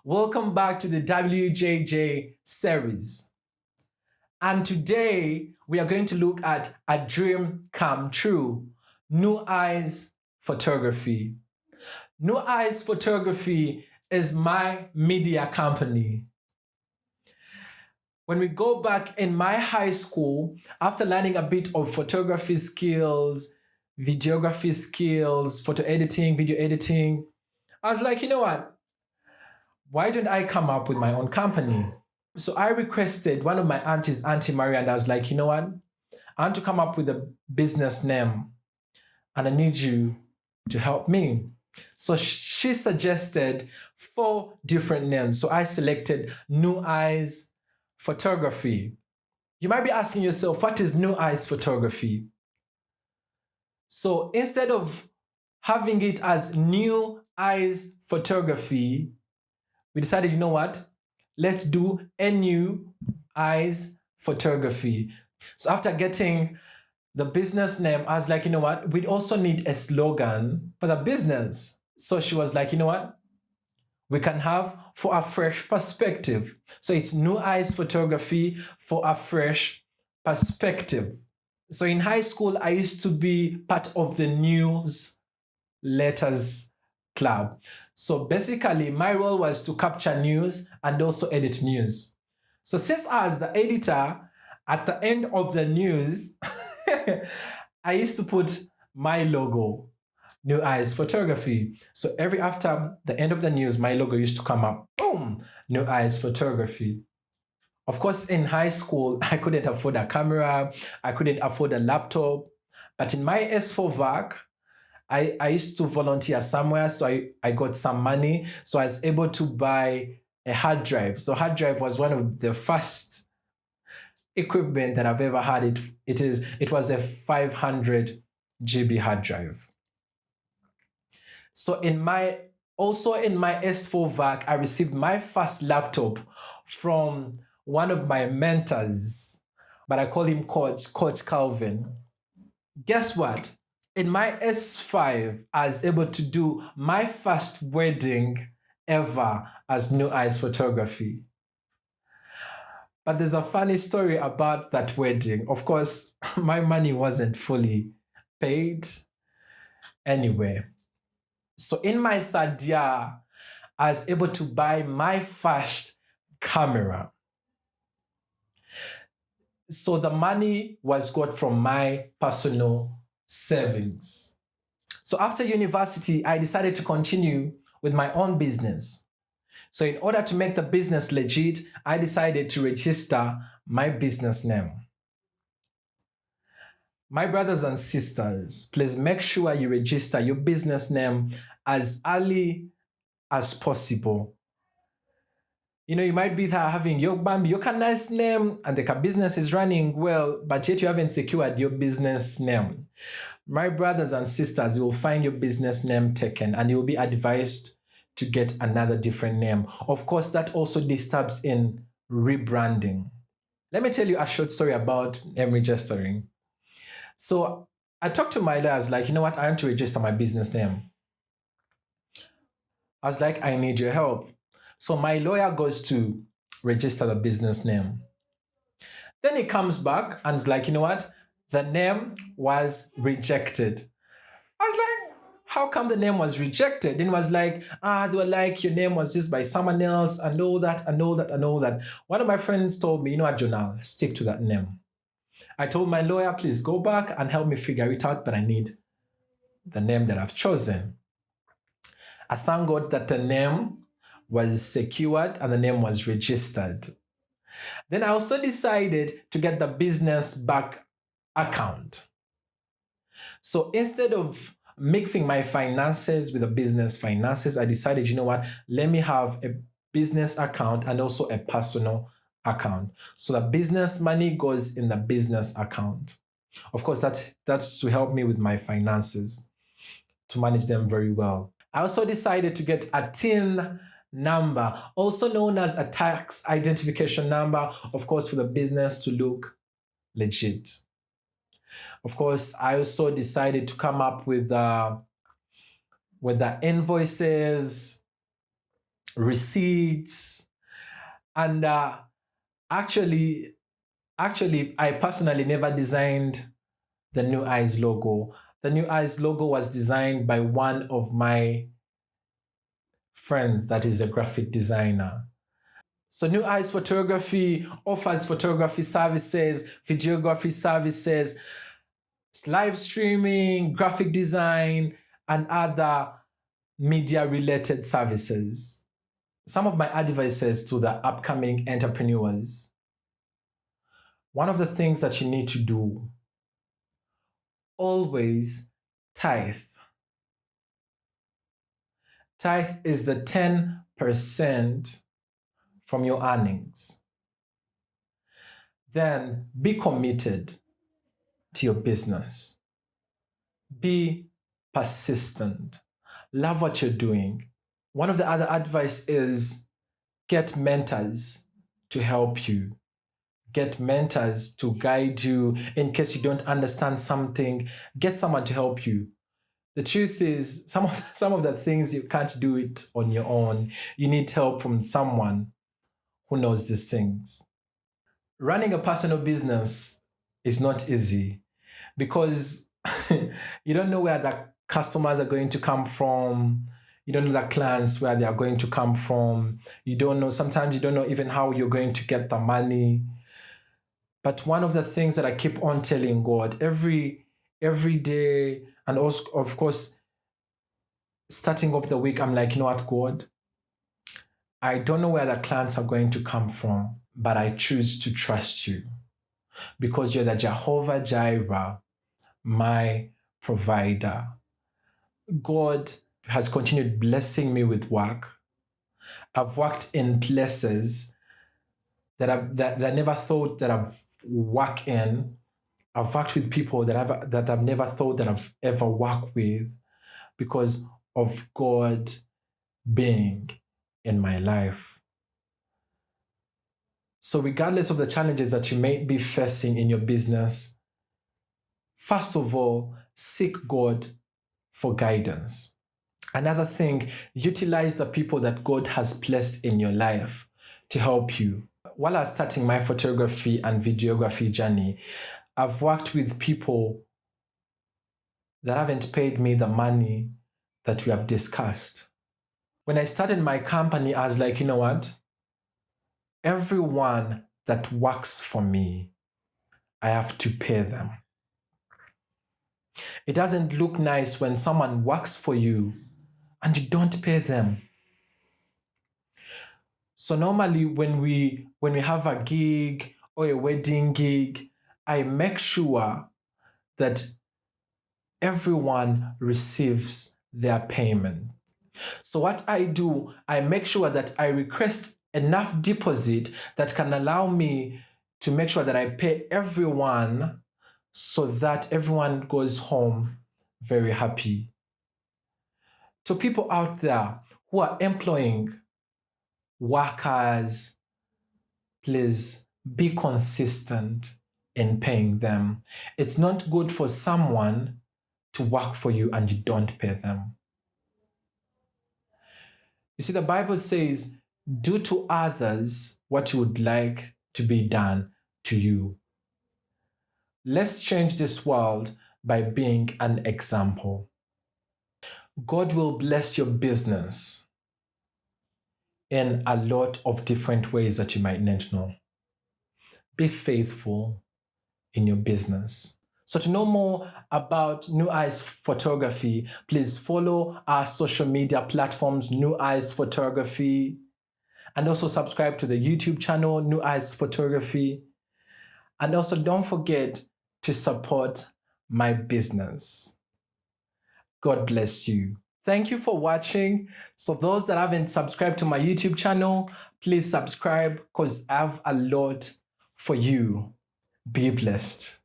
Welcome back to the WJJ series. And today we are going to look at a dream come true, NU EYES Photography. NU EYES Photography is my media company. When we go back in my high school, after learning a bit of photography skills, videography skills, photo editing, video editing, I was like, you know what? Why don't I come up with my own company? So I requested one of my aunties, Auntie Maria, and I was like, you know what? I want to come up with a business name and I need you to help me. So she suggested 4 different names. So I selected NU EYES Photography. You might be asking yourself, what is NU EYES Photography? So instead of having it as NU EYES Photography, we decided, you know what? Let's do NU EYES Photography. So after getting the business name, I was like, you know what? We also need a slogan for the business. So she was like, you know what? We can have for a fresh perspective. So it's NU EYES Photography for a fresh perspective. So in high school, I used to be part of the news letters club. So basically, my role was to capture news and also edit news. So since I was the editor, at the end of the news, I used to put my logo, NU EYES Photography. So every after the end of the news, my logo used to come up. Boom, NU EYES Photography. Of course, in high school, I couldn't afford a camera. I couldn't afford a laptop. But in my S4 VAC, I used to volunteer somewhere, so I got some money. So I was able to buy a hard drive. So hard drive was one of the first equipment that I've ever had. It was a 500 GB hard drive. So in my S4 VAC, I received my first laptop from one of my mentors, but I call him Coach Calvin. Guess what? In my S5, I was able to do my first wedding ever as NU EYES Photography. But there's a funny story about that wedding. Of course, my money wasn't fully paid anyway. So in my third year, I was able to buy my first camera. So the money was got from my personal savings. So after university, I decided to continue with my own business. So in order to make the business legit, I decided to register my business name. My brothers and sisters, please make sure you register your business name as early as possible. You know, you might be having your nice name and the business is running well, but yet you haven't secured your business name. My brothers and sisters, you will find your business name taken and you'll be advised to get another different name. Of course, that also disturbs in rebranding. Let me tell you a short story about name registering. So I talked to my lawyer, I was like, you know what, I want to register my business name. I was like, I need your help. So my lawyer goes to register the business name. Then he comes back and is like, you know what? The name was rejected. I was like, how come the name was rejected? Then it was like, they were like, your name was used by someone else and all that and all that and all that. One of my friends told me, you know what, Jonal, stick to that name. I told my lawyer, please go back and help me figure it out, but I need the name that I've chosen. I thank God that the name was secured and the name was registered. Then I also decided to get the business back account. So instead of mixing my finances with the business finances, I decided, you know what, let me have a business account and also a personal account. So the business money goes in the business account. Of course, that's to help me with my finances, to manage them very well. I also decided to get a TIN number, also known as a tax identification number, of course, for the business to look legit. Of course, I also decided to come up with the invoices receipts, and actually, I personally never designed the New Eyes logo. The New Eyes logo was designed by one of my friends that is a graphic designer. So New Eyes Photography offers photography services, videography services, live streaming, graphic design, and other media related services. Some of my advices to the upcoming entrepreneurs. One of the things that you need to do, always tithe. Tithe is the 10% from your earnings. Then be committed to your business. Be persistent. Love what you're doing. One of the other advice is get mentors to help you. Get mentors to guide you in case you don't understand something. Get someone to help you. The truth is, some of the things you can't do it on your own. You need help from someone who knows these things. Running a personal business is not easy because you don't know where the customers are going to come from. You don't know the clients where they are going to come from. You don't know, sometimes you don't know even how you're going to get the money. But one of the things that I keep on telling God every day, and also, of course, starting off the week, I'm like, you know what, God? I don't know where the clients are going to come from, but I choose to trust you because you're the Jehovah Jireh, my provider. God has continued blessing me with work. I've worked in places that I never thought that I've worked in. I've worked with people that I've never thought that I've ever worked with because of God being in my life. So regardless of the challenges that you may be facing in your business, first of all, seek God for guidance. Another thing, utilize the people that God has placed in your life to help you. While I was starting my photography and videography journey, I've worked with people that haven't paid me the money that we have discussed. When I started my company, I was like, you know what? Everyone that works for me, I have to pay them. It doesn't look nice when someone works for you and you don't pay them. So normally when we have a gig or a wedding gig, I make sure that everyone receives their payment. So what I do, I make sure that I request enough deposit that can allow me to make sure that I pay everyone so that everyone goes home very happy. To people out there who are employing workers, please be consistent in paying them. It's not good for someone to work for you and you don't pay them. You see, the Bible says, do to others what you would like to be done to you. Let's change this world by being an example. God will bless your business in a lot of different ways that you might not know. Be faithful in your business. So to know more about New Eyes Photography, please follow our social media platforms, New Eyes Photography, and also subscribe to the YouTube channel, New Eyes Photography. And also don't forget to support my business. God bless you. Thank you for watching. So those that haven't subscribed to my YouTube channel, please subscribe because I have a lot for you. Be blessed.